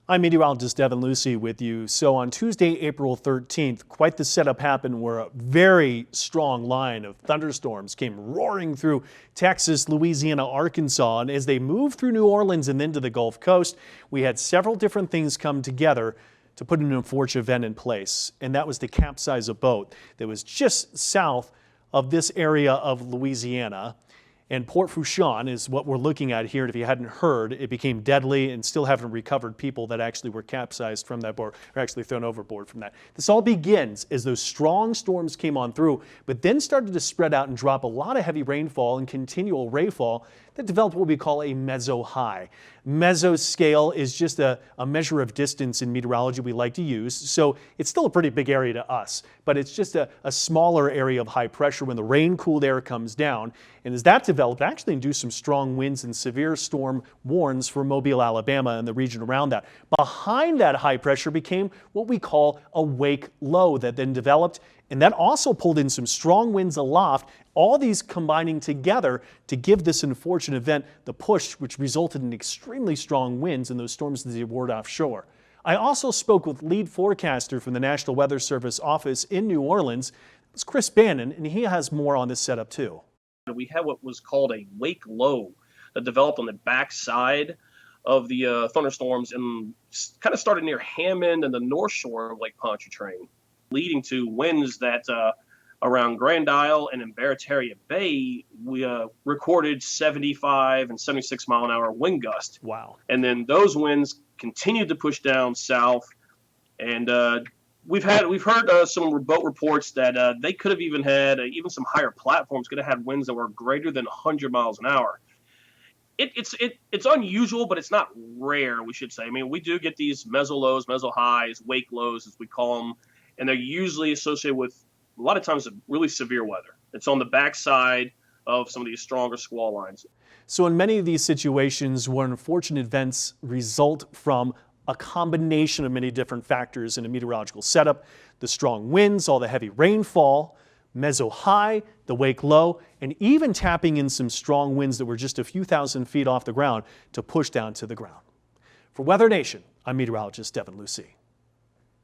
I'm meteorologist Devin Lucy with you. So on Tuesday, April 13th, quite the setup happened where a very strong line of thunderstorms came roaring through Texas, Louisiana, Arkansas. And as they moved through New Orleans and into the Gulf Coast, we had several different things come together to put an unfortunate event in place. And that was to capsize a boat that was just south of this area of Louisiana. And Port Fourchon is what we're looking at here. And if you hadn't heard, it became deadly and still haven't recovered people that actually were capsized from that boat or actually thrown overboard from that. This all begins as those strong storms came on through, but then started to spread out and drop a lot of heavy rainfall and continual rainfall that developed what we call a meso-high. Mesoscale is just a measure of distance in meteorology we like to use. So it's still a pretty big area to us, but it's just a smaller area of high pressure when the rain-cooled air comes down. And as that developed, it actually induced some strong winds and severe storm warns for Mobile, Alabama and the region around that. Behind that high pressure became what we call a wake low that then developed, and that also pulled in some strong winds aloft, all these combining together to give this unfortunate event the push, which resulted in extremely strong winds in those storms as they roared offshore. I also spoke with lead forecaster from the National Weather Service office in New Orleans. It's Chris Bannon, and he has more on this setup too. We had what was called a wake low that developed on the backside of the thunderstorms and kind of started near Hammond and the north shore of Lake Pontchartrain, leading to winds that around Grand Isle and in Barataria Bay, we recorded 75 and 76 mile an hour wind gust. Wow. And then those winds continued to push down south. And we've heard some boat reports that they could have even had, even some higher platforms could have had winds that were greater than 100 miles an hour. It's unusual, but it's not rare, we should say. I mean, we do get these meso lows, meso highs, wake lows, as we call them, and they're usually associated with, a lot of times, really severe weather. It's on the backside of some of these stronger squall lines. So in many of these situations where unfortunate events result from a combination of many different factors in a meteorological setup, the strong winds, all the heavy rainfall, meso high, the wake low, and even tapping in some strong winds that were just a few thousand feet off the ground to push down to the ground. For Weather Nation, I'm meteorologist Devin Lucy.